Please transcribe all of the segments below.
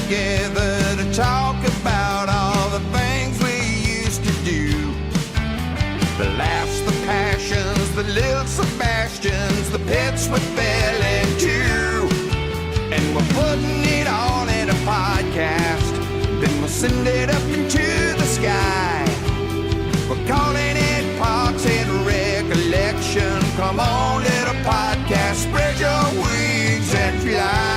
together to talk about all the things we used to do. The laughs, the passions, the little Sebastians, the pits we fell into. And we're putting it all in a podcast, then we'll send it up into the sky. We're calling it Parks and Recollection. Come on, little podcast, spread your wings and fly.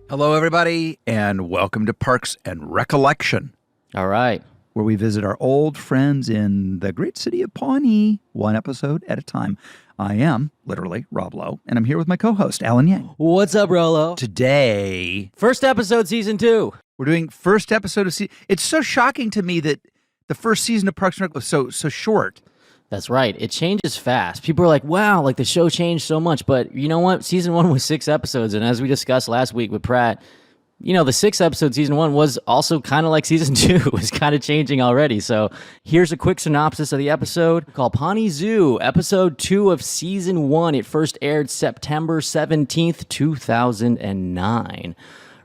Hello, everybody, and welcome to Parks and Recollection. All right. Where we visit our old friends in the great city of Pawnee, one episode at a time. I am, literally, Rob Lowe, and I'm here with my co-host, Alan Yang. What's up, Rolo? Today, First episode, season 2. we're doing first episode of season. It's so shocking to me that the first season of Parks and Rec was so short. That's right. It changes fast. People are like, wow, like the show changed so much. But you know what? Season 1 was 6 episodes. And as we discussed last week with Pratt, you know, the 6th episode, season 1, was also kind of like season 2. It was kind of changing already. So here's a quick synopsis of the episode called Pawnee Zoo, episode 2 of season 1. It first aired September 17th, 2009.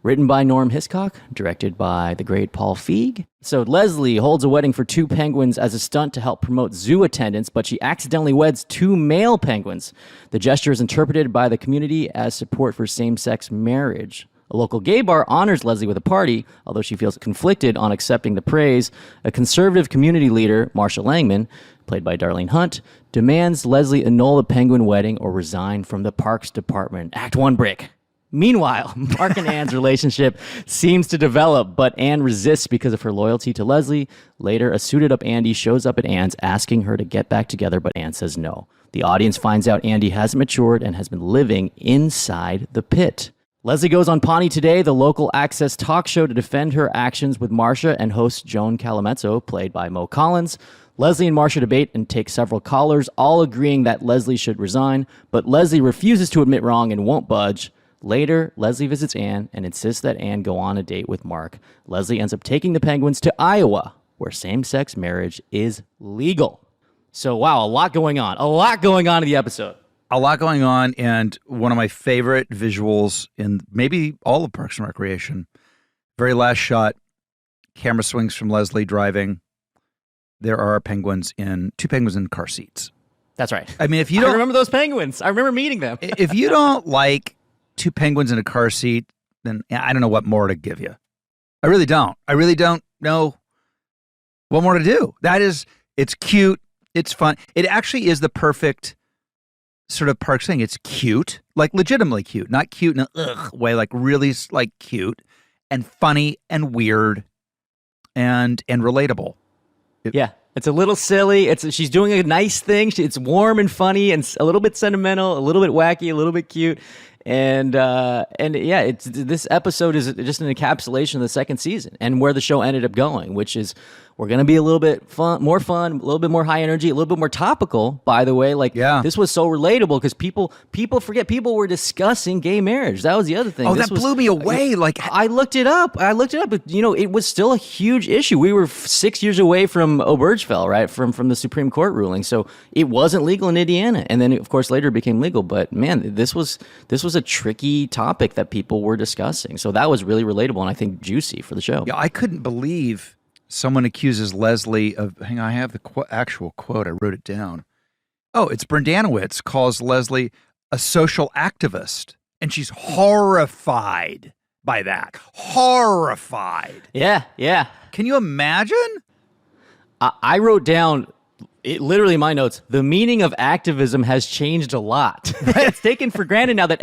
Written by Norm Hiscock, directed by the great Paul Feig. So Leslie holds a wedding for 2 penguins as a stunt to help promote zoo attendance, but she accidentally weds 2 male penguins. The gesture is interpreted by the community as support for same-sex marriage. A local gay bar honors Leslie with a party, although she feels conflicted on accepting the praise. A conservative community leader, Marsha Langman, played by Darlene Hunt, demands Leslie annul the penguin wedding or resign from the Parks Department. Act 1 break. Meanwhile, Mark and Anne's relationship seems to develop, but Anne resists because of her loyalty to Leslie. Later, a suited-up Andy shows up at Anne's asking her to get back together, but Anne says no. The audience finds out Andy hasn't matured and has been living inside the pit. Leslie goes on Pawnee Today, the local access talk show, to defend her actions with Marsha and host Joan Callamezzo, played by Mo Collins. Leslie and Marsha debate and take several callers, all agreeing that Leslie should resign, but Leslie refuses to admit wrong and won't budge. Later, Leslie visits Anne and insists that Anne go on a date with Mark. Leslie ends up taking the penguins to Iowa, where same-sex marriage is legal. So, wow, a lot going on. A lot going on in the episode. A lot going on, and one of my favorite visuals in maybe all of Parks and Recreation. Very last shot, camera swings from Leslie driving. There are two penguins in car seats. That's right. I mean, if you don't I remember those penguins. I remember meeting them. if you don't like 2 penguins in a car seat, then I don't know what more to give you. I really don't. I really don't know what more to do. It's cute. It's fun. It actually is the perfect sort of Parks thing. It's cute, like legitimately cute, not cute in an ugh way, like really like cute and funny and weird and relatable. Yeah, it's a little silly. She's doing a nice thing. It's warm and funny and a little bit sentimental, a little bit wacky, a little bit cute. And yeah, this episode is just an encapsulation of the second season and where the show ended up going, which is we're going to be a little bit more fun, a little bit more high energy, a little bit more topical, by the way. Like, yeah. This was so relatable because people forget people were discussing gay marriage. That was the other thing. Oh, that blew me away. Like, I looked it up. But, you know, it was still a huge issue. We were 6 years away from Obergefell, right? From the Supreme Court ruling. So it wasn't legal in Indiana. And then, of course, later it became legal. But man, this was a tricky topic that people were discussing. So that was really relatable and I think juicy for the show. Yeah, I couldn't believe someone accuses Leslie of, hang on, I have the actual quote. I wrote it down. Oh, it's Brendanowitz calls Leslie a social activist. And she's horrified by that. Horrified. Yeah. Can you imagine? I wrote down, literally in my notes, the meaning of activism has changed a lot. It's taken for granted now that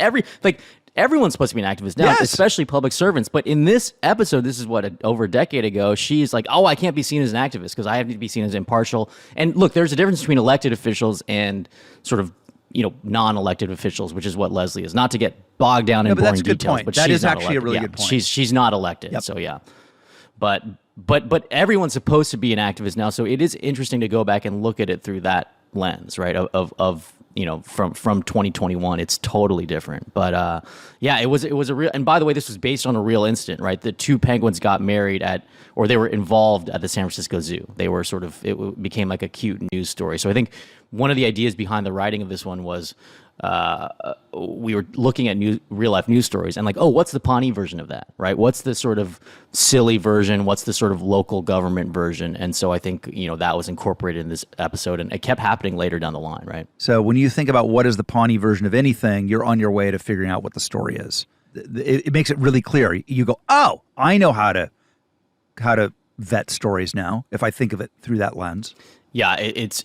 everyone's supposed to be an activist now, yes. Especially public servants. But in this episode, this is over a decade ago, she's like, oh, I can't be seen as an activist because I have to be seen as impartial. And look, there's a difference between elected officials and sort of, non-elected officials, which is what Leslie is. Not to get bogged down in boring details, but that is actually elected. a really good point. She's not elected, yep. So yeah. But everyone's supposed to be an activist now, so it is interesting to go back and look at it through that lens, right? Of from 2021, it's totally different. But yeah, it was a real. And by the way, this was based on a real incident, right? The 2 penguins got married they were involved at the San Francisco Zoo. They were it became like a cute news story. So I think one of the ideas behind the writing of this one was we were looking at real life news stories and like, oh, what's the Pawnee version of that, right? What's the sort of silly version? What's the sort of local government version? And so I think, that was incorporated in this episode, and it kept happening later down the line, right? So when you think about what is the Pawnee version of anything, you're on your way to figuring out what the story is. It makes it really clear. You go, oh, I know how to vet stories now if I think of it through that lens. Yeah, it's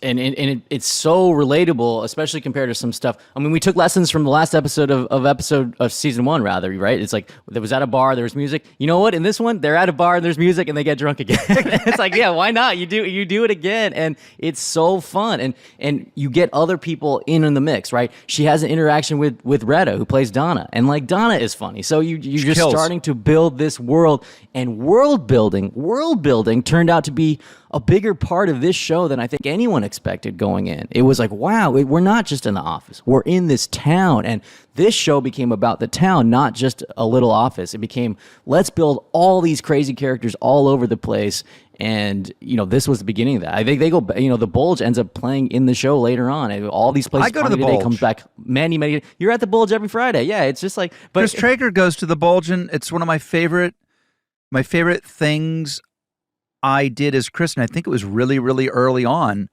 so relatable, especially compared to some stuff. I mean, we took lessons from the last episode of season 1, rather, right? It's like there was at a bar, there was music. You know what? In this one, they're at a bar, there's music, and they get drunk again. It's like, yeah, why not? You do it again, and it's so fun, and you get other people in the mix, right? She has an interaction with Retta, who plays Donna, and like Donna is funny. So you're just starting to build this world, and world building turned out to be a bigger part of this show than I think anyone expected going in. It was like, wow, we're not just in the office. We're in this town. And this show became about the town, not just a little office. It became, let's build all these crazy characters all over the place. And, this was the beginning of that. I think they go, the Bulge ends up playing in the show later on. And all these places. I go to the Bulge. Comes back many. You're at the Bulge every Friday. Yeah, it's just like. But Chris Traeger goes to the Bulge, and it's one of my favorite things I did as Chris, and I think it was really, really early on.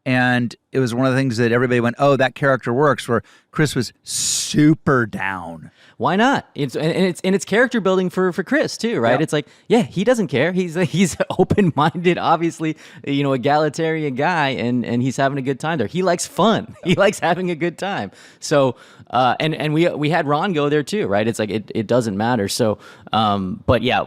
And it was one of the things that everybody went, oh, that character works, where Chris was super down. Why not? It's character building for Chris too, right? Yeah. It's like, yeah, he doesn't care. He's open-minded, obviously, egalitarian guy, and he's having a good time there. He likes fun. He likes having a good time. So, and we had Ron go there too, right? It's like it doesn't matter. So, but yeah,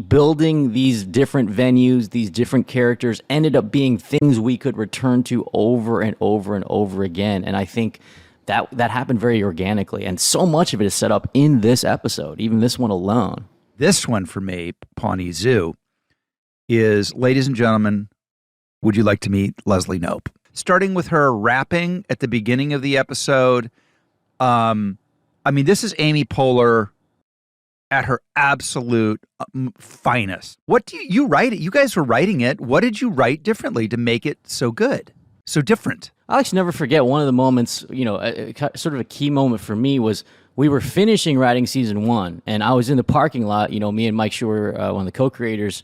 building these different venues, these different characters ended up being things we could return to over and over and over again. And I think that happened very organically, and so much of it is set up in this episode, even this one alone. This one for me, Pawnee Zoo, is, ladies and gentlemen, would you like to meet Leslie Knope? Starting with her rapping at the beginning of the episode. This is Amy Poehler at her absolute finest. What do you write it? You guys were writing it. What did you write differently to make it so good, so different? I'll actually never forget one of the moments, sort of a key moment for me was we were finishing writing season 1, and I was in the parking lot. Me and Mike Schur, one of the co-creators,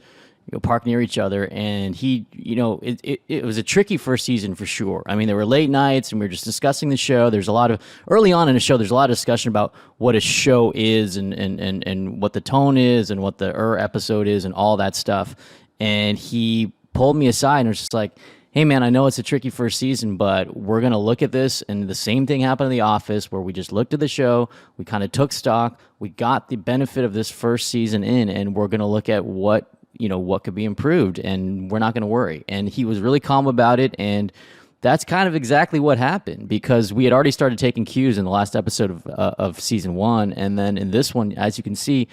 parked near each other, and he, it was a tricky first season for sure. I mean, there were late nights, and we were just discussing the show. There's a lot of, early on in the show, there's a lot of discussion about what a show is and what the tone is and what the episode is and all that stuff. And he pulled me aside and was just like, hey man, I know it's a tricky first season, but we're going to look at this. And the same thing happened in The Office, where we just looked at the show, we kind of took stock, we got the benefit of this first season in, and we're going to look at what could be improved, and we're not going to worry. And he was really calm about it. And that's kind of exactly what happened, because we had already started taking cues in the last episode of season 1. And then in this one, as you can see,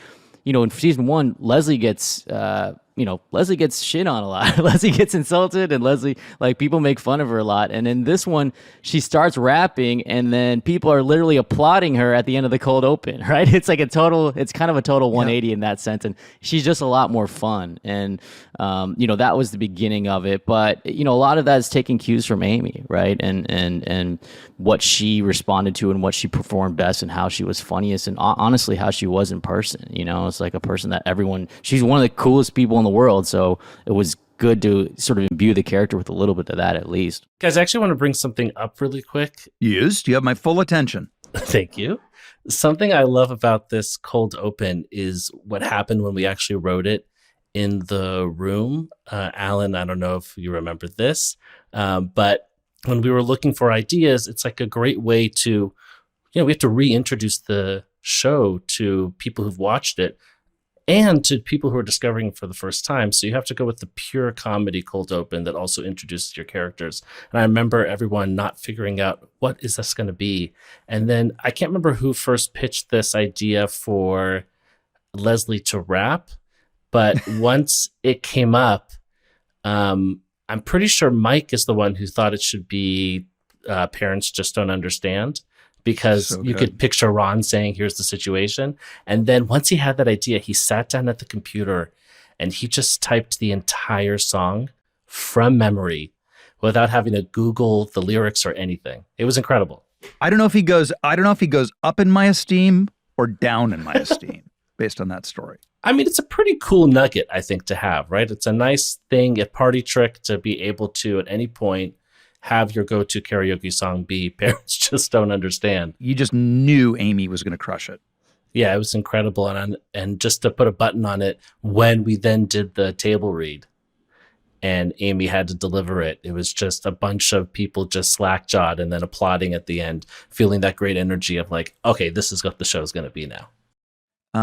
in season 1, Leslie gets shit on a lot. Leslie gets insulted, and Leslie, people make fun of her a lot. And in this one, she starts rapping, and then people are literally applauding her at the end of the cold open, right? It's like it's kind of a total 180 in that sense. And she's just a lot more fun. And, that was the beginning of it. But, a lot of that is taking cues from Amy, right? And what she responded to and what she performed best and how she was funniest, and honestly, how she was in person. It's like a person that she's one of the coolest people in the world, so it was good to sort of imbue the character with a little bit of that, at least. Guys, I actually want to bring something up really quick. Yes, you have my full attention. Thank you. Something I love about this cold open is what happened when we actually wrote it in the room. Alan, I don't know if you remember this, but when we were looking for ideas, it's like a great way to, we have to reintroduce the show to people who've watched it and to people who are discovering it for the first time. So you have to go with the pure comedy cold open that also introduces your characters. And I remember everyone not figuring out, what is this going to be? And then I can't remember who first pitched this idea for Leslie to rap, but once it came up, I'm pretty sure Mike is the one who thought it should be Parents Just Don't Understand. Because you could picture Ron saying, here's the situation. And then once he had that idea, he sat down at the computer and he just typed the entire song from memory without having to Google the lyrics or anything. It was incredible. I don't know if he goes up in my esteem or down in my esteem based on that story. I mean, it's a pretty cool nugget, I think, to have, right? It's a nice thing, a party trick to be able to, at any point, have your go-to karaoke song be Parents Just Don't Understand. You just knew Amy was going to crush it. Yeah, it was incredible. And just to put a button on it, when we then did the table read and Amy had to deliver it, it was just a bunch of people just slack-jawed and then applauding at the end, feeling that great energy of like, okay, this is what the show's going to be now.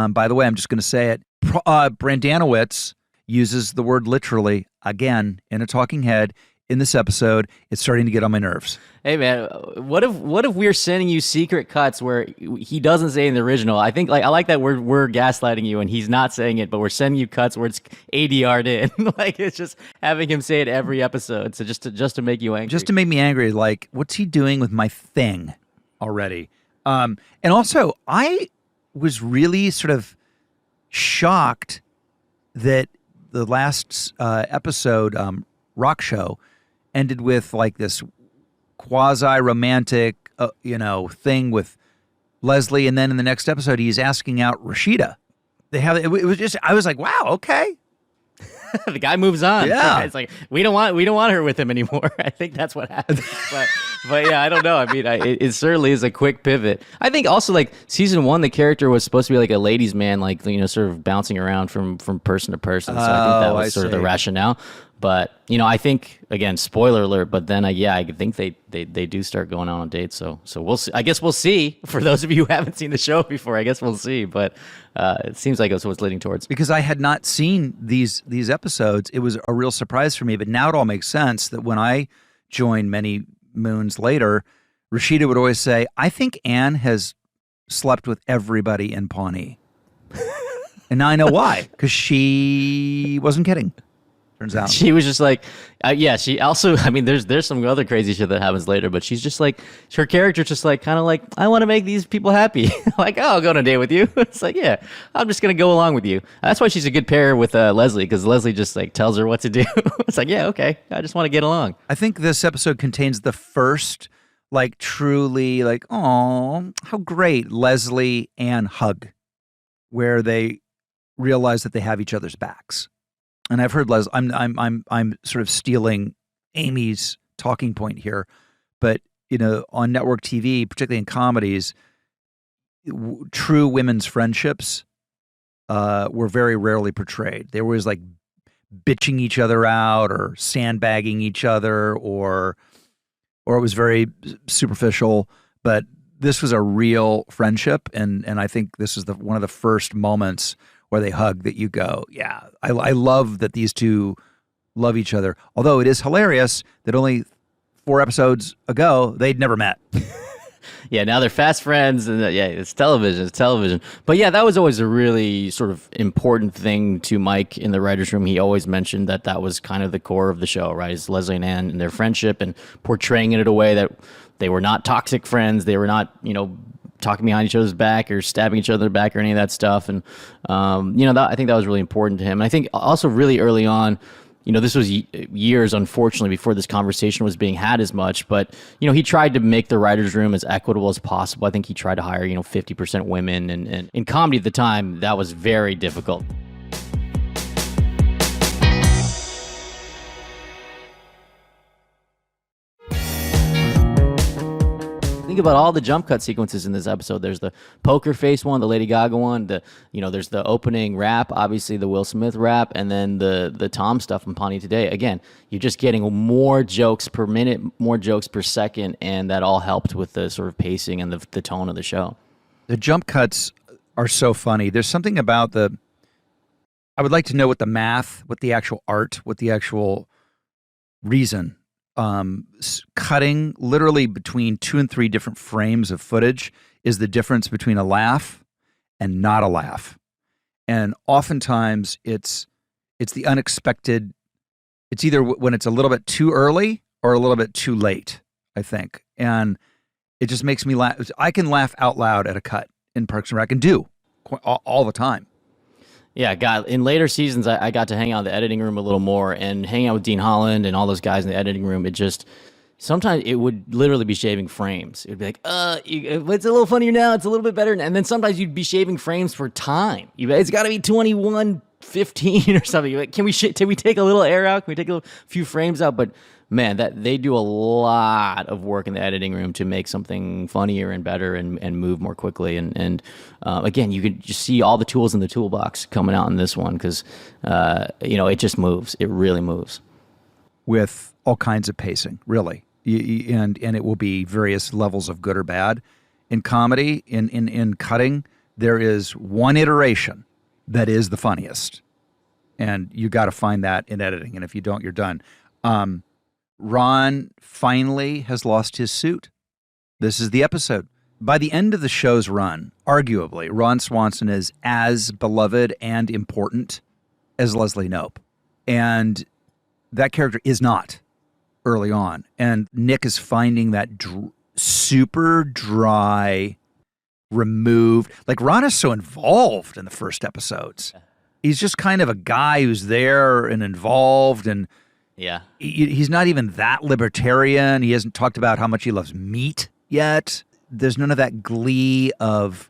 By the way, I'm just going to say it. Brandanowitz uses the word literally again in a talking head in this episode. It's starting to get on my nerves. Hey man, what if we're sending you secret cuts where he doesn't say in the original? I think I like that we're gaslighting you and he's not saying it, but we're sending you cuts where it's ADR'd in. Like it's just having him say it every episode. So just to make you angry. Just to make me angry, like what's he doing with my thing already? And also I was really sort of shocked that the last episode, Rock Show, ended with like this quasi-romantic, thing with Leslie, and then in the next episode, he's asking out Rashida. It was just, I was like, wow, okay. The guy moves on. Yeah. It's like we don't want her with him anymore. I think that's what happened. But yeah, I don't know. I mean, it certainly is a quick pivot. I think also like season 1, the character was supposed to be like a ladies' man, like sort of bouncing around from person to person. So I think that was sort of the rationale. But I think again, spoiler alert. But then I think they do start going on dates. So we'll see. I guess we'll see. For those of you who haven't seen the show before, I guess we'll see. But it seems like it's what's leading towards. Because I had not seen these episodes, it was a real surprise for me. But now it all makes sense that when I joined many moons later, Rashida would always say, "I think Anne has slept with everybody in Pawnee," and now I know why. Because she wasn't kidding. Turns out she was just like, she also, I mean, there's some other crazy shit that happens later, but she's just like, her character's just like, kind of like, I want to make these people happy. Like, oh, I'll go on a date with you. It's like, yeah, I'm just going to go along with you. That's why she's a good pair with Leslie, because Leslie just like tells her what to do. It's like, yeah, okay, I just want to get along. I think this episode contains the first, like, truly, like, oh, how great Leslie and hug, where they realize that they have each other's backs. And I've heard I'm sort of stealing Amy's talking point here, but on network TV, particularly in comedies, true women's friendships were very rarely portrayed. They were always like bitching each other out or sandbagging each other, or it was very superficial. But this was a real friendship, and I think this is one of the first moments where they hug that you go, yeah, I love that these two love each other. Although it is hilarious that only 4 episodes ago, they'd never met. Yeah, now they're fast friends, and it's television. But yeah, that was always a really sort of important thing to Mike in the writer's room. He always mentioned that was kind of the core of the show, right? Is Leslie and Anne and their friendship and portraying it in a way that they were not toxic friends. They were not, talking behind each other's back or stabbing each other in the back or any of that stuff. And, I think that was really important to him. And I think also really early on, this was years, unfortunately, before this conversation was being had as much. But, he tried to make the writer's room as equitable as possible. I think he tried to hire, 50% women. And in comedy at the time, that was very difficult. Think about all the jump cut sequences in this episode. There's the poker face one, the Lady Gaga one, there's the opening rap, obviously the Will Smith rap, and then the Tom stuff from Pawnee Today. Again, you're just getting more jokes per minute, more jokes per second, and that all helped with the sort of pacing and the tone of the show. The jump cuts are so funny. There's something about I would like to know what the math, what the actual art, what the actual reason. Cutting literally between 2 and 3 different frames of footage is the difference between a laugh and not a laugh. And oftentimes it's the unexpected. It's either when it's a little bit too early or a little bit too late, I think. And it just makes me laugh. I can laugh out loud at a cut in Parks and Rec and do all the time. Yeah, in later seasons, I got to hang out in the editing room a little more and hang out with Dean Holland and all those guys in the editing room. It just sometimes it would literally be shaving frames. It would be like, it's a little funnier now. It's a little bit better. And then sometimes you'd be shaving frames for time. It's got to be 21:15 or something. Like, can we take a little air out? Can we take a few frames out? But man, that they do a lot of work in the editing room to make something funnier and better and move more quickly. And again, you can just see all the tools in the toolbox coming out in this one because it just moves. It really moves with all kinds of pacing, really. And it will be various levels of good or bad. In comedy, in cutting, there is one iteration that is the funniest. And you got to find that in editing. And if you don't, you're done. Ron finally has lost his suit. This is the episode. By the end of the show's run, arguably, Ron Swanson is as beloved and important as Leslie Knope. And that character is not early on. And Nick is finding that super dry, removed. Like, Ron is so involved in the first episodes. He's just kind of a guy who's there and involved, and yeah, he's not even that libertarian. He hasn't talked about how much he loves meat yet. There's none of that glee of,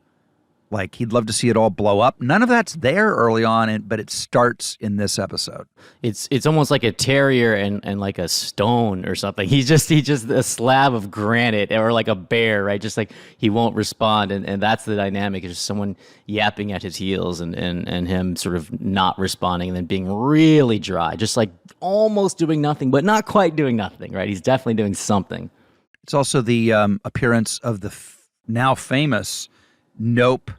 like, he'd love to see it all blow up. None of that's there early on, but it starts in this episode. It's almost like a terrier and like a stone or something. He's just a slab of granite, or like a bear, right? Just like he won't respond, and that's the dynamic. It's just someone yapping at his heels and him sort of not responding and then being really dry, just like almost doing nothing, but not quite doing nothing, right? He's definitely doing something. It's also the appearance of the now famous Nope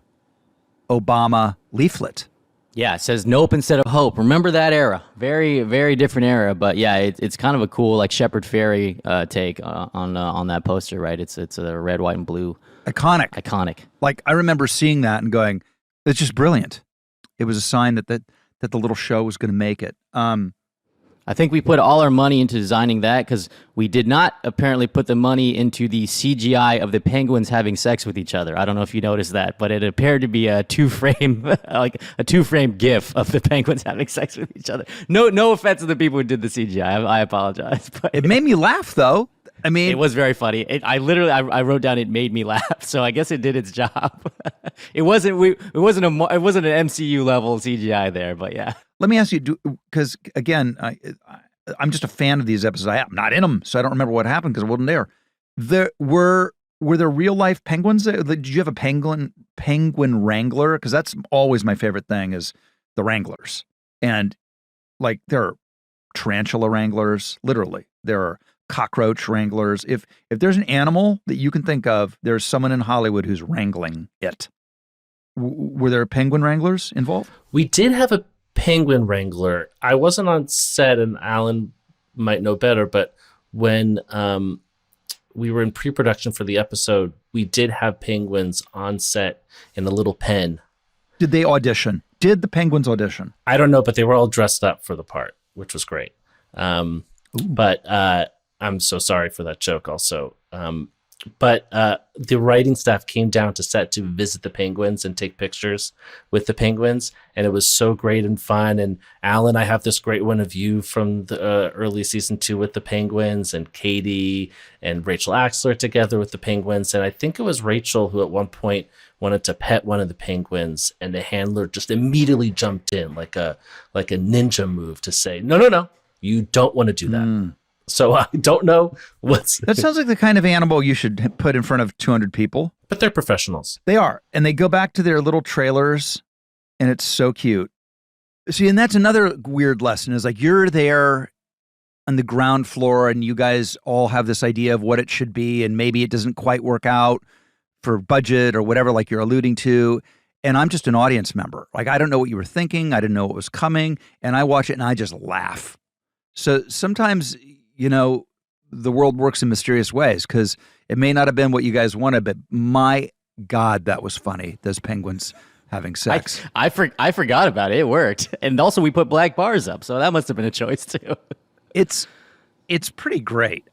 Obama leaflet. Yeah, it says Nope instead of Hope. Remember that era. Very, very different era. But yeah, it's kind of a cool, like, Shepard Fairey take on that poster, right? It's a red, white, and blue. Iconic. Like, I remember seeing that and going, it's just brilliant. It was a sign that the little show was going to make it. I think we put all our money into designing that because we did not apparently put the money into the CGI of the penguins having sex with each other. I don't know if you noticed that, but it appeared to be a two-frame GIF of the penguins having sex with each other. No offense to the people who did the CGI. I apologize. But it made me laugh, though. I mean, it was very funny. I wrote down it made me laugh, so I guess it did its job. It wasn't an MCU level CGI there, but yeah. Let me ask you, because again, I'm just a fan of these episodes. I'm not in them, so I don't remember what happened because I wasn't there. Were there real life penguins? Did you have a penguin wrangler? Because that's always my favorite thing is the wranglers, and like there are tarantula wranglers, literally. There are cockroach wranglers. If there's an animal that you can think of, there's someone in Hollywood who's wrangling it. Were there penguin wranglers involved? We did have a penguin wrangler. I wasn't on set, and Alan might know better, but when we were in pre-production for the episode, we did have penguins on set in a little pen. Did they audition? Did the penguins audition? I don't know, but they were all dressed up for the part, which was great. But I'm so sorry for that joke also. But the writing staff came down to set to visit the penguins and take pictures with the penguins, and it was so great and fun. And Alan, I have this great one of you from the early season 2 with the penguins, and Katie and Rachel Axler together with the penguins. And I think it was Rachel who at one point wanted to pet one of the penguins, and the handler just immediately jumped in like a ninja move to say, no, you don't want to do that. So I don't know what's... That sounds like the kind of animal you should put in front of 200 people. But they're professionals. They are. And they go back to their little trailers, and it's so cute. See, and that's another weird lesson is like you're there on the ground floor, and you guys all have this idea of what it should be, and maybe it doesn't quite work out for budget or whatever, like you're alluding to. And I'm just an audience member. Like, I don't know what you were thinking. I didn't know what was coming. And I watch it, and I just laugh. So sometimes... the world works in mysterious ways because it may not have been what you guys wanted, but my God, that was funny. Those penguins having sex. I forgot about it. It worked. And also we put black bars up. So that must have been a choice too. It's It's pretty great.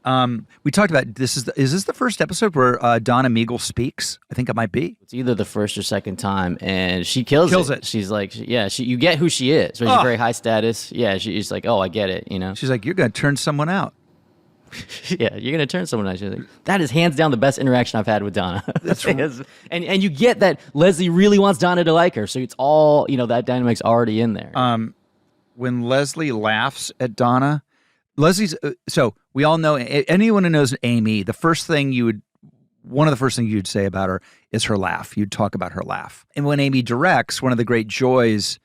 We talked about this. Is this the first episode where Donna Meagle speaks? I think it might be. It's either the first or second time, and she kills it. She's like, you get who she is. Right? She's very high status. Yeah, she's like, oh, I get it. You know, she's like, you're gonna turn someone out. Yeah, you're gonna turn someone out. She's like, that is hands down the best interaction I've had with Donna. That's right. And you get that Leslie really wants Donna to like her, so it's all that dynamic's already in there. When Leslie laughs at Donna. Leslie's so we all know anyone who knows Amy, one of the first things you'd say about her is her laugh. You'd talk about her laugh. And when Amy directs, one of the great joys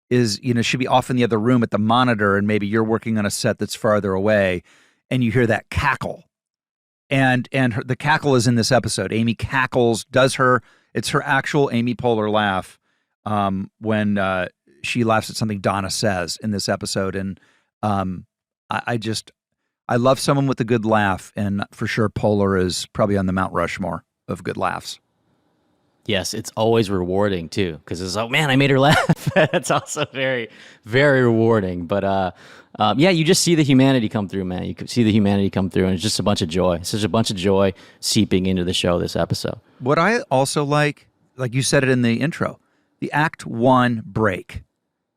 is, she'd be off in the other room at the monitor, and maybe you're working on a set that's farther away, and you hear that cackle. And the cackle is in this episode. Amy cackles, it's her actual Amy Poehler laugh when she laughs at something Donna says in this episode. And I love someone with a good laugh, and for sure Poehler is probably on the Mount Rushmore of good laughs. Yes, it's always rewarding too, because it's like, man, I made her laugh. That's also very, very rewarding. But you just see the humanity come through, man. You can see the humanity come through, and it's just a bunch of joy. It's just a bunch of joy seeping into the show this episode. What I also like you said it in the intro, the Act 1 break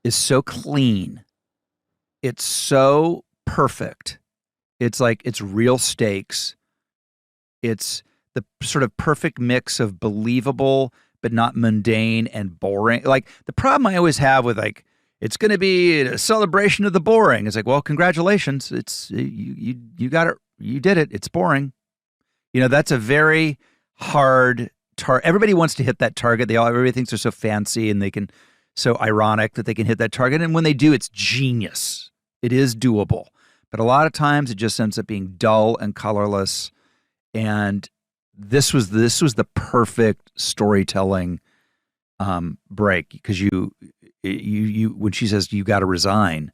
is so clean. It's so perfect. It's like it's real stakes. It's the sort of perfect mix of believable but not mundane and boring. Like the problem I always have with it's going to be a celebration of the boring. It's like, well, congratulations. It's you got it. You did it. It's boring. That's a very hard target. Everybody wants to hit that target. Everybody thinks they're so fancy and so ironic that they can hit that target. And when they do, it's genius. It is doable. But a lot of times it just ends up being dull and colorless. And this was the perfect storytelling break, because you when she says you got to resign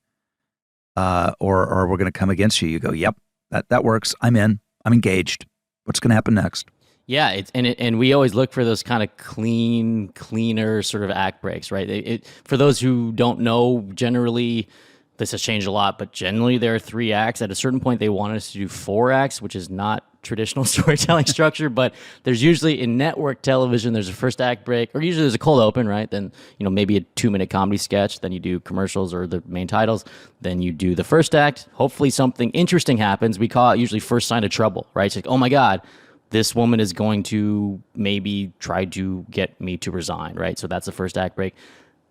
or we're going to come against you, you go, yep, that works. I'm in. I'm engaged. What's going to happen next? Yeah, and we always look for those kind of cleaner sort of act breaks, right? For those who don't know, generally this has changed a lot, but generally there are 3 acts. At a certain point, they wanted us to do 4 acts, which is not traditional storytelling structure, but there's usually in network television, there's a first act break, or usually there's a cold open, right? Then, maybe a 2-minute comedy sketch, then you do commercials or the main titles, then you do the first act. Hopefully something interesting happens. We call it usually first sign of trouble, right? It's like, oh my God, this woman is going to maybe try to get me to resign, right? So that's the first act break.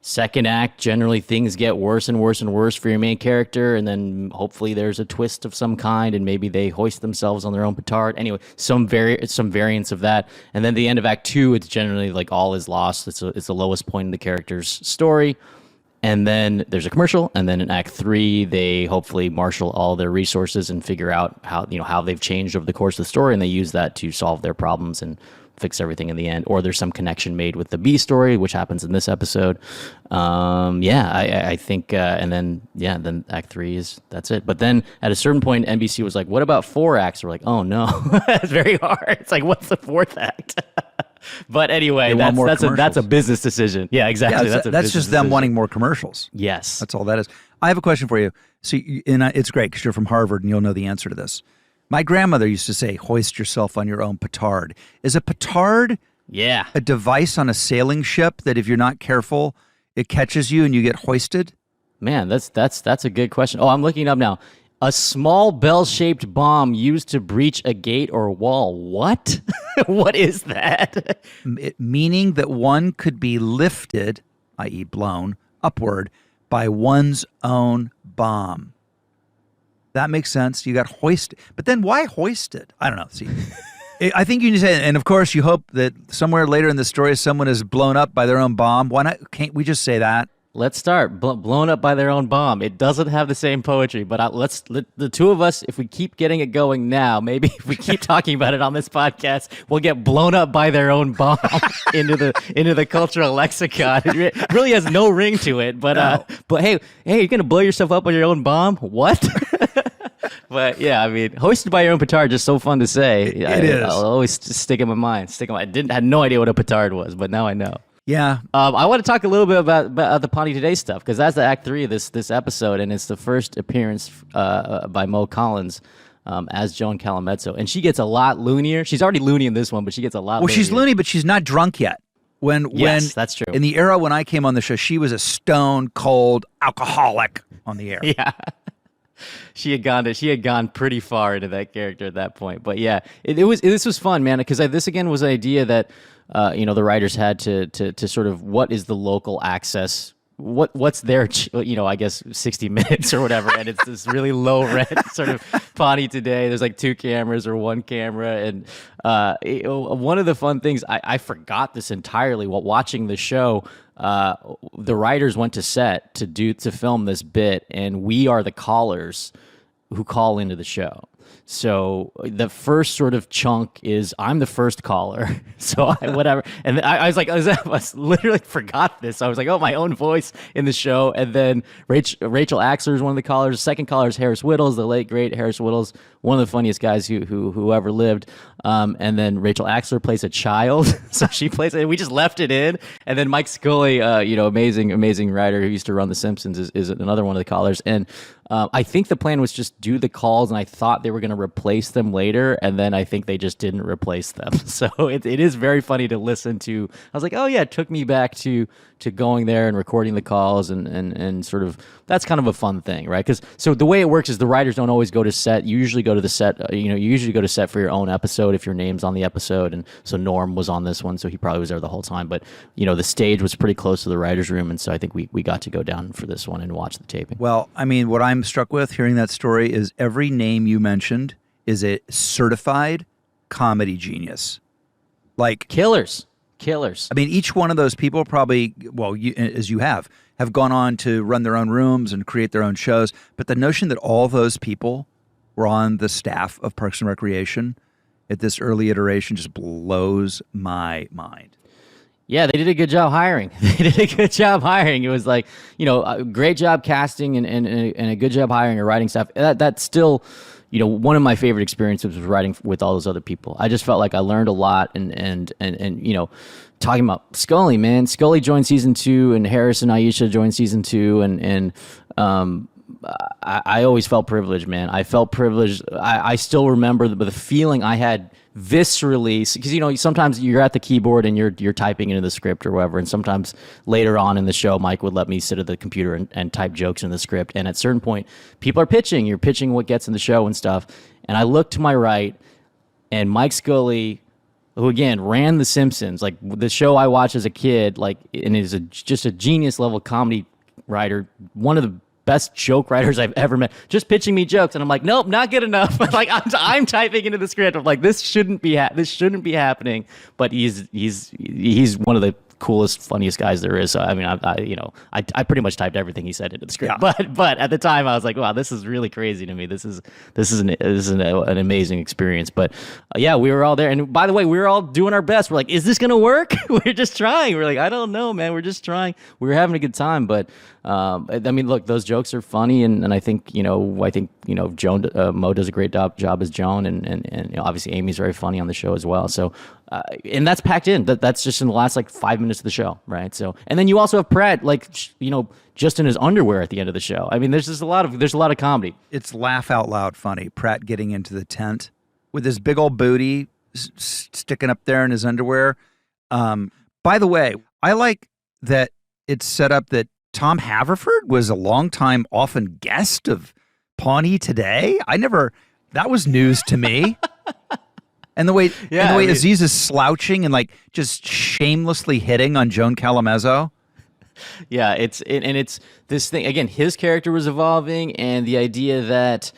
Second act, generally things get worse and worse and worse for your main character, and then hopefully there's a twist of some kind, and maybe they hoist themselves on their own petard. Anyway, some variance of that. And then the end of Act 2, it's generally like all is lost. It's the lowest point in the character's story. And then there's a commercial, and then in Act 3, they hopefully marshal all their resources and figure out how they've changed over the course of the story, and they use that to solve their problems and fix everything in the end. Or there's some connection made with the B story, which happens in this episode. I think, and then Act 3 that's it. But then at a certain point, NBC was like, "What about 4 acts?" We're like, "Oh no, that's very hard." It's like, what's the 4th act? But anyway, that's a business decision. Yeah, exactly. Yeah, that's just them wanting more commercials. Yes, that's all that is. I have a question for you. So, it's great because you're from Harvard and you'll know the answer to this. My grandmother used to say, "Hoist yourself on your own petard." Is a petard a device on a sailing ship that if you're not careful, it catches you and you get hoisted? Man, that's a good question. Oh, I'm looking it up now. A small bell-shaped bomb used to breach a gate or wall. What? What is that? Meaning that one could be lifted, i.e. blown, upward by one's own bomb. That makes sense. You got hoisted. But then why hoisted? I don't know. See, I think you need to say, and of course you hope that somewhere later in the story someone is blown up by their own bomb. Why not? Can't we just say that? Let's start. Blown up by their own bomb. It doesn't have the same poetry, but the two of us, if we keep getting it going now, maybe if we keep talking about it on this podcast, we'll get blown up by their own bomb into the cultural lexicon. It really has no ring to it, but hey, you're gonna blow yourself up with your own bomb? What? But yeah, I mean, hoisted by your own petard, just so fun to say. It is. I'll always stick in my mind. I had no idea what a petard was, but now I know. Yeah. I want to talk a little bit about the Pawnee Today stuff, because that's the Act 3 of this episode, and it's the first appearance by Mo Collins as Joan Callamezzo, and she gets a lot loonier. She's already loony in this one, but she gets a lot. Well, loonier. She's loony, but she's not drunk yet. When that's true. In the era when I came on the show, she was a stone cold alcoholic on the air. Yeah. She had gone pretty far into that character at that point. But yeah, this was fun, man, because this again was an idea that the writers had to sort of, what is the local access, what's their I guess 60 Minutes or whatever, and it's this really low rent sort of Pawnee Today. There's like 2 cameras or 1 camera, and one of the fun things, I forgot this entirely while watching the show. The writers went to set to film this bit, and we are the callers who call into the show. So the first sort of chunk is I'm the first caller. So whatever. And I was like, I literally forgot this. I was like, oh, my own voice in the show. And then Rachel Axler is one of the callers. The second caller is Harris Whittles, the late great Harris Whittles, one of the funniest guys who ever lived. And then Rachel Axler plays a child. So she plays it. We just left it in. And then Mike Scully, amazing writer who used to run The Simpsons, is another one of the callers. And I think the plan was just do the calls, and I thought they were going to replace them later, and then I think they just didn't replace them. So it is very funny to listen to. I was like, oh yeah, it took me back to going there and recording the calls, and sort of, that's kind of a fun thing, right? Because so the way it works is the writers don't always go to set. You usually go to the set. You usually go to set for your own episode if your name's on the episode. And so Norm was on this one, so he probably was there the whole time. But the stage was pretty close to the writers' room, and so I think we got to go down for this one and watch the taping. Well, I mean, what I'm struck with hearing that story is every name you mentioned is a certified comedy genius. Like killers. I mean, each one of those people probably, well, as you have gone on to run their own rooms and create their own shows. But the notion that all those people were on the staff of Parks and Recreation at this early iteration just blows my mind. Yeah, they did a good job hiring. It was like, a great job casting and a good job hiring a writing staff. That's still, one of my favorite experiences was writing with all those other people. I just felt like I learned a lot, and talking about Scully, man. Scully joined season 2, and Harris and Aisha joined season 2, and I always felt privileged, man. I felt privileged. I still remember the feeling I had viscerally, because sometimes you're at the keyboard and you're typing into the script or whatever, and sometimes later on in the show Mike would let me sit at the computer and type jokes in the script, and at a certain point people are pitching, you're pitching what gets in the show and stuff, and I look to my right, and Mike Scully, who again ran The Simpsons, like the show I watched as a kid, like, and is just a genius level comedy writer, one of the best joke writers I've ever met, just pitching me jokes, and I'm like, nope, not good enough. Like I'm typing into the script. I'm like, this shouldn't be happening. But he's one of the coolest, funniest guys there is. So I mean, I pretty much typed everything he said into the script. Yeah. But at the time, I was like, wow, this is really crazy to me. This is an amazing experience. But yeah, we were all there, and by the way, we were all doing our best. We're like, is this gonna work? We're just trying. We're like, I don't know, man. We're just trying. We were having a good time, but I mean, look, those jokes are funny, and I think Joan Mo does a great job as Joan, and obviously Amy's very funny on the show as well. So. And that's packed in. That's just in the last 5 minutes of the show, right? So, and then you also have Pratt, just in his underwear at the end of the show. I mean, there's a lot of comedy. It's laugh out loud funny. Pratt getting into the tent with his big old booty sticking up there in his underwear. By the way, I like that it's set up that Tom Haverford was a longtime often guest of Pawnee Today. That was news to me. And the way Aziz is slouching and just shamelessly hitting on Joan Callamezzo. Yeah, it's this thing again. His character was evolving, and the idea that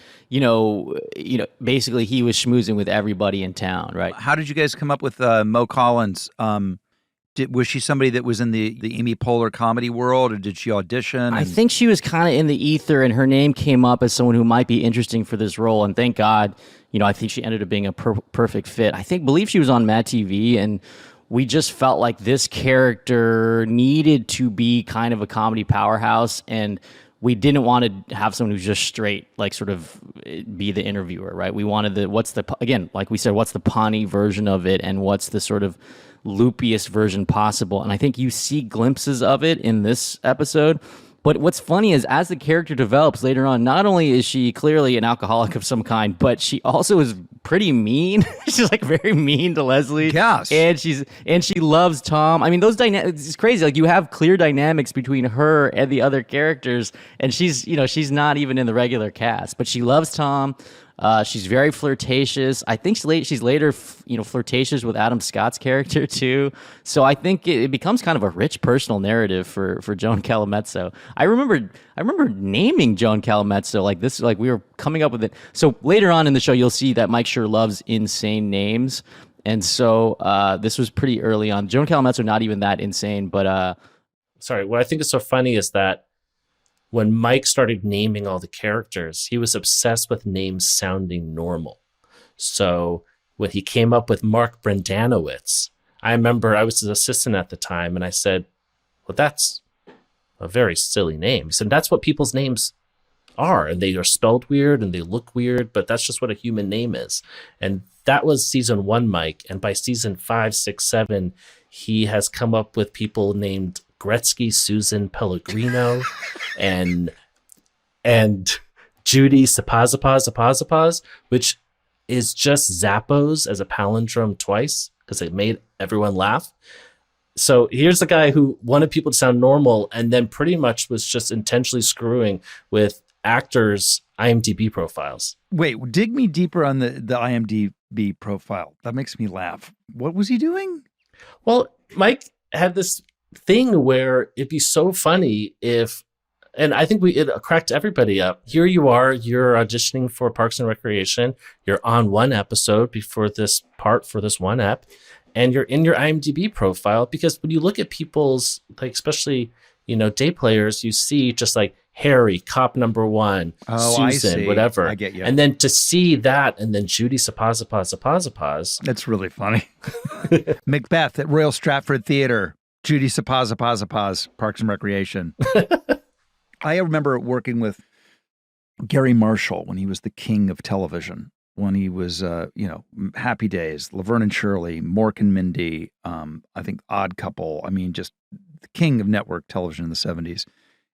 basically he was schmoozing with everybody in town, right? How did you guys come up with Mo Collins? Was she somebody that was in the Amy Poehler comedy world, or did she audition? I think she was kind of in the ether, and her name came up as someone who might be interesting for this role. And thank God, I think she ended up being a perfect fit. I believe she was on Mad TV, and we just felt like this character needed to be kind of a comedy powerhouse, and we didn't want to have someone who's just straight, sort of be the interviewer, right? We wanted what's the Pawnee version of it, and what's the sort of loopiest version possible. And I think you see glimpses of it in this episode. But what's funny is as the character develops later on, not only is she clearly an alcoholic of some kind, but she also is pretty mean. She's like very mean to Leslie. Yes. And she loves Tom. I mean, those dynamics, it's crazy. Like you have clear dynamics between her and the other characters, and she's not even in the regular cast, but she loves Tom. She's very flirtatious. I think she's later, flirtatious with Adam Scott's character too. So I think it becomes kind of a rich personal narrative for Joan Callamezzo. I remember naming Joan Callamezzo like this, like we were coming up with it. So later on in the show, you'll see that Mike sure loves insane names, and so this was pretty early on. Joan Callamezzo not even that insane, but sorry. What I think is so funny is that when Mike started naming all the characters, he was obsessed with names sounding normal. So when he came up with Mark Brendanowitz, I remember I was his assistant at the time, and I said, well, that's a very silly name. He said, that's what people's names are, and they are spelled weird, and they look weird, but that's just what a human name is. And that was season 1, Mike. And by season 5, 6, 7, he has come up with people named Gretzky, Susan Pellegrino, and Judy Sapazapaz, which is just Zappos as a palindrome twice because it made everyone laugh. So here's a guy who wanted people to sound normal and then pretty much was just intentionally screwing with actors' IMDb profiles. Wait, dig me deeper on the IMDb profile. That makes me laugh. What was he doing? Well, Mike had this thing where it'd be so funny if, and I think it cracked everybody up. Here you are, you're auditioning for Parks and Recreation. You're on one episode before this part for this one ep, and you're in your IMDb profile because when you look at people's, like, especially, day players, you see just like Harry, cop number 1, Susan, whatever. I get you. And then to see that, and then Judy Sapazapaz. That's really funny. Macbeth at Royal Stratford Theater. Judy Sapazapaz, Parks and Recreation. I remember working with Gary Marshall when he was the king of television, when he was, Happy Days, Laverne and Shirley, Mork and Mindy, I think Odd Couple. I mean, just the king of network television in the 70s.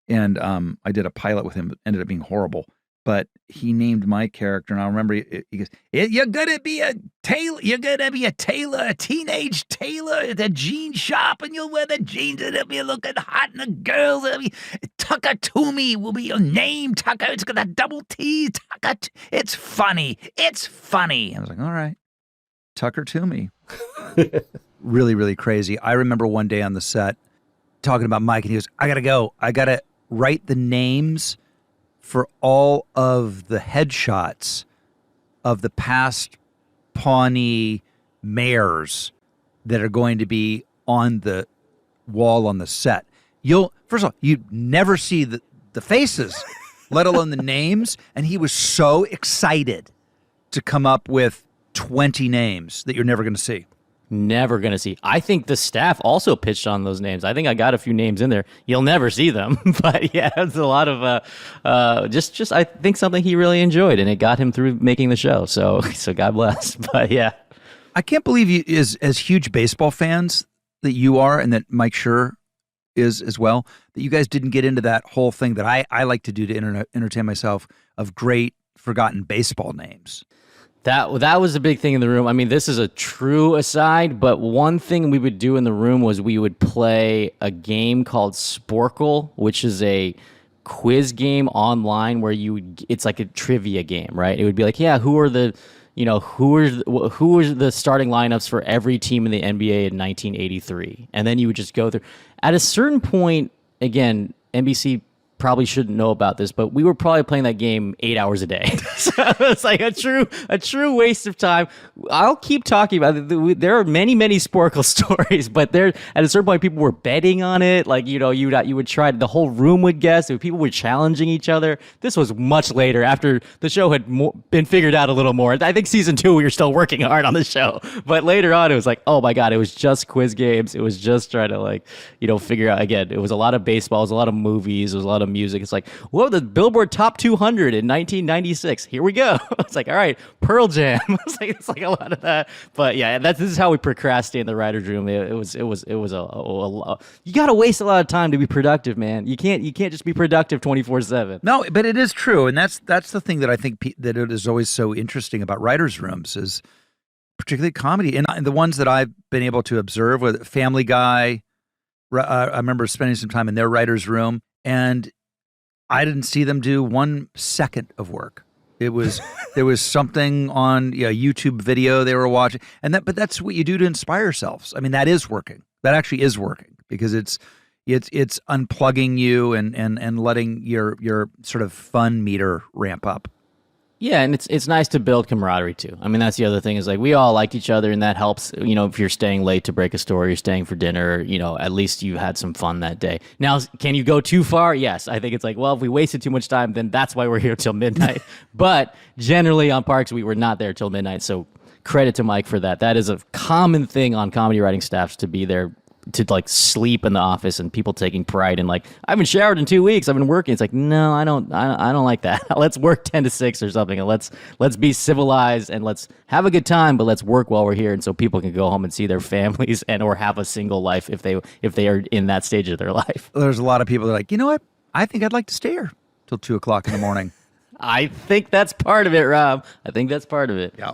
And I did a pilot with him. It ended up being horrible. But he named my character, and I remember he goes, "You're gonna be a tailor. You're gonna be a tailor, a teenage tailor at a jean shop, and you'll wear the jeans, and it'll be looking hot, and the girls will be Tucker Toomey will be your name. Tucker, it's got a double T. Tucker. It's funny. It's funny." I was like, "All right, Tucker Toomey." Really, really crazy. I remember one day on the set talking about Mike, and he goes, "I gotta go. I gotta write the names for all of the headshots of the past Pawnee mayors that are going to be on the wall on the set. First of all, you'd never see the faces, let alone the names." And he was so excited to come up with 20 names that you're never going to see. Never going to see. I think the staff also pitched on those names. I think I got a few names in there. You'll never see them. But yeah, it's a lot of just I think something he really enjoyed, and it got him through making the show. So God bless. But yeah. I can't believe you, as huge baseball fans that you are, and that Mike Schur is as well, that you guys didn't get into that whole thing that I like to do to entertain myself, of great forgotten baseball names. That was a big thing in the room. I mean, this is a true aside, but one thing we would do in the room was we would play a game called Sporkle, which is a quiz game online where it's like a trivia game, right? It would be like, yeah, who are the starting lineups for every team in the NBA in 1983? And then you would just go through. At a certain point, again, NBC probably shouldn't know about this, but we were probably playing that game 8 hours a day. So it's like a true waste of time. I'll keep talking about it. There are many Sporkle stories, but there at a certain point people were betting on it. Like, you would try, the whole room would guess. People were challenging each other. This was much later, after the show had been figured out a little more. I think season 2 we were still working hard on the show, but later on it was like, oh my God, it was just quiz games. It was just trying to figure out, again, it was a lot of baseball, it was a lot of movies, it was a lot of random music. It's like, whoa, the Billboard Top 200 in 1996. Here we go. It's like, all right, Pearl Jam. It's like a lot of that. But yeah, this is how we procrastinate in the writer's room. It was a you got to waste a lot of time to be productive, man. You can't just be productive 24/7. No, but it is true, and that's the thing that I think that it is always so interesting about writers' rooms is particularly comedy, and the ones that I've been able to observe with Family Guy. I remember spending some time in their writer's room, and I didn't see them do 1 second of work. It was there was something on YouTube video they were watching, but that's what you do to inspire yourselves. I mean, that is working. That actually is working because it's unplugging you and letting your sort of fun meter ramp up. Yeah, and it's nice to build camaraderie too. I mean, that's the other thing is like we all liked each other, and that helps. If you're staying late to break a story, you're staying for dinner. At least you had some fun that day. Now, can you go too far? Yes, I think it's like, well, if we wasted too much time, then that's why we're here till midnight. But generally on Parks, we were not there till midnight. So credit to Mike for that. That is a common thing on comedy writing staffs to be there. To like sleep in the office and people taking pride in like, I haven't showered in 2 weeks. I've been working. It's like, no, I don't like that. Let's work 10 to 6 or something. And let's be civilized and let's have a good time, but let's work while we're here. And so people can go home and see their families or have a single life if they are in that stage of their life. There's a lot of people that are like, you know what? I think I'd like to stay here till 2:00 in the morning. I think that's part of it, Rob. I think that's part of it. Yeah.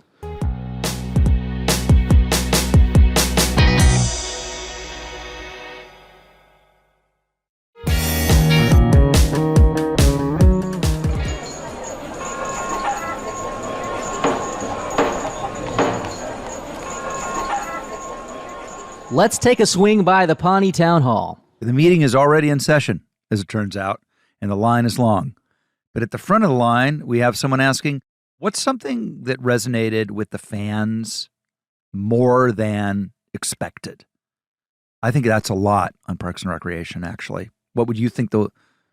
Let's take a swing by the Pawnee Town Hall. The meeting is already in session, as it turns out, and the line is long. But at the front of the line, we have someone asking, what's something that resonated with the fans more than expected? I think that's a lot on Parks and Recreation, actually. What would you think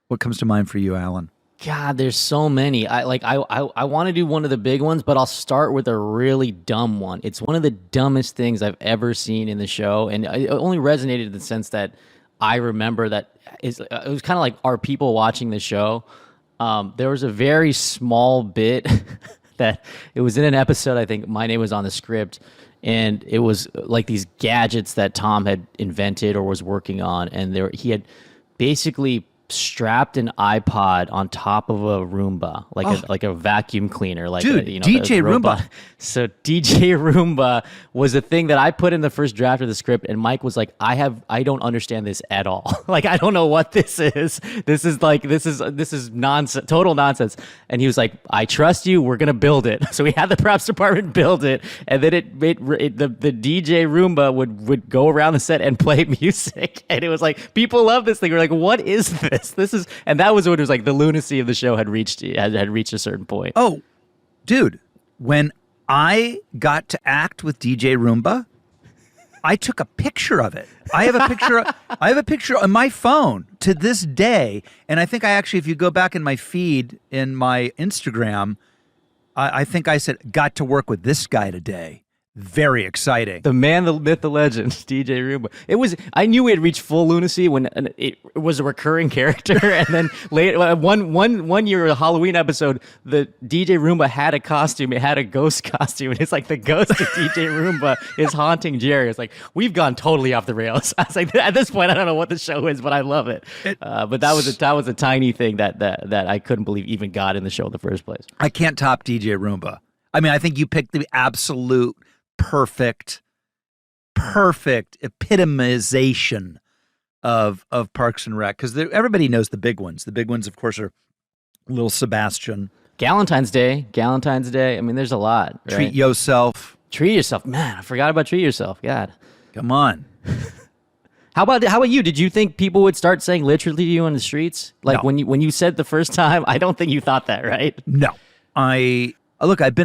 what comes to mind for you, Alan? God, there's so many. I want to do one of the big ones, but I'll start with a really dumb one. It's one of the dumbest things I've ever seen in the show, and it only resonated in the sense that I remember that it was kind of like our people watching the show. There was a very small bit that it was in an episode. I think my name was on the script, and it was like these gadgets that Tom had invented or was working on, and he had basically strapped an iPod on top of a Roomba, like a vacuum cleaner, like dude, DJ Roomba. So DJ Roomba was a thing that I put in the first draft of the script, and Mike was like, I don't understand this at all. Like, I don't know what this is. This is nonsense, total nonsense. And he was like, I trust you. We're gonna build it. So we had the props department build it, and then the DJ Roomba would go around the set and play music, and it was like people love this thing. We're like, what is this? And that was when it was like the lunacy of the show had reached a certain point. Oh, dude, when I got to act with DJ Roomba, I took a picture of it. I have a picture on my phone to this day, and I think if you go back in my feed in my Instagram, I think I said got to work with this guy today. Very exciting. The man, the myth, the legend, DJ Roomba. I knew we had reached full lunacy when it was a recurring character, and then later, one year, a Halloween episode, the DJ Roomba had a costume. It had a ghost costume, and it's like the ghost of DJ Roomba is haunting Jerry. It's like, we've gone totally off the rails. I was like, at this point, I don't know what the show is, but I love it. But that was a tiny thing that I couldn't believe even got in the show in the first place. I can't top DJ Roomba. I mean, I think you picked the absolute perfect epitomization of Parks and Rec, because everybody knows the big ones. The big ones, of course, are Little Sebastian, Galentine's Day. I mean, there's a lot. Right? Treat Yourself. Man, I forgot about Treat Yourself. God, come on. How about you? Did you think people would start saying literally to you on the streets? Like, no. when you said the first time, I don't think you thought that, right? No. Look, I've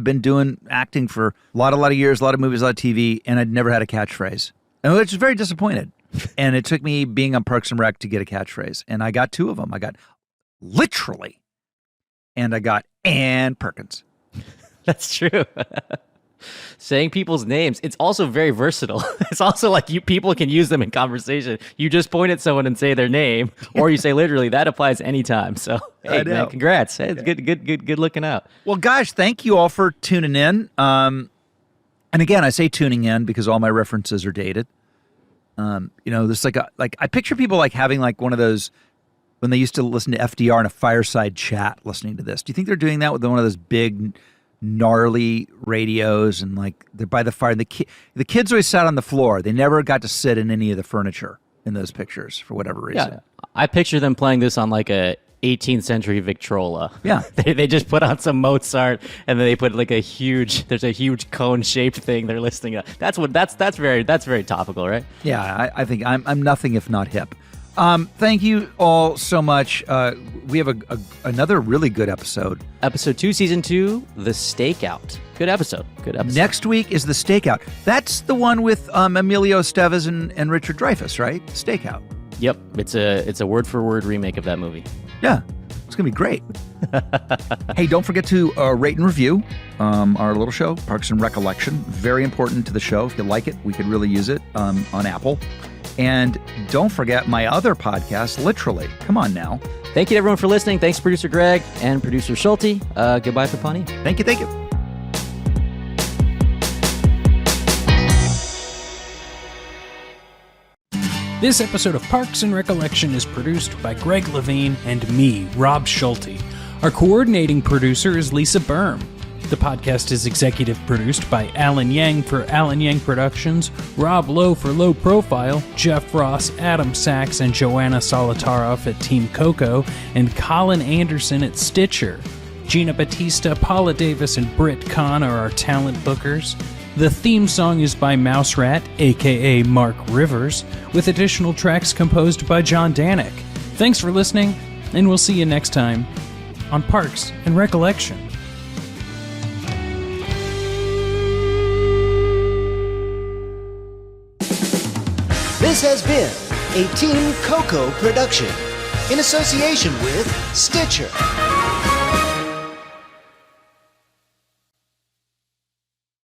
been doing acting for a lot of years, a lot of movies, a lot of TV, and I'd never had a catchphrase. And I was very disappointed. And it took me being on Parks and Rec to get a catchphrase. And I got 2 of them. I got literally, and I got Ann Perkins. That's true. saying people's names. It's also very versatile. It's also like people can use them in conversation. You just point at someone and say their name, or you say literally. That applies anytime. So hey, man, congrats. Hey, it's good looking out. Well, guys, thank you all for tuning in. And again, I say tuning in because all my references are dated. There's like I picture people like having like one of those when they used to listen to FDR in a fireside chat listening to this. Do you think they're doing that with one of those big, gnarly radios and like they're by the fire? The kids always sat on the floor. They never got to sit in any of the furniture in those pictures for whatever reason. Yeah, I picture them playing this on like a 18th century Victrola. Yeah. they just put on some Mozart and then they put like there's a huge cone shaped thing they're listening to. That's very topical, right? Yeah, I think I'm nothing if not hip. Thank you all so much. We have another really good episode. Episode 2, Season 2, The Stakeout. Good episode. Next week is The Stakeout. That's the one with Emilio Estevez and Richard Dreyfuss, right? Stakeout. Yep. It's a word-for-word remake of that movie. Yeah. It's going to be great. Hey, don't forget to rate and review our little show, Parks and Recollection. Very important to the show. If you like it, we could really use it on Apple. And don't forget my other podcast, Literally. Come on now. Thank you to everyone for listening. Thanks, Producer Greg and Producer Schulte. Goodbye for Pawnee. Thank you. This episode of Parks and Recollection is produced by Greg Levine and me, Rob Schulte. Our coordinating producer is Lisa Berm. The podcast is executive produced by Alan Yang for Alan Yang Productions, Rob Lowe for Low Profile, Jeff Ross, Adam Sachs, and Joanna Solitaroff at Team Coco, and Colin Anderson at Stitcher. Gina Batista, Paula Davis, and Britt Kahn are our talent bookers. The theme song is by Mouse Rat, aka Mark Rivers, with additional tracks composed by John Danik. Thanks for listening, and we'll see you next time on Parks and Recollection. This has been a Team Coco production in association with Stitcher.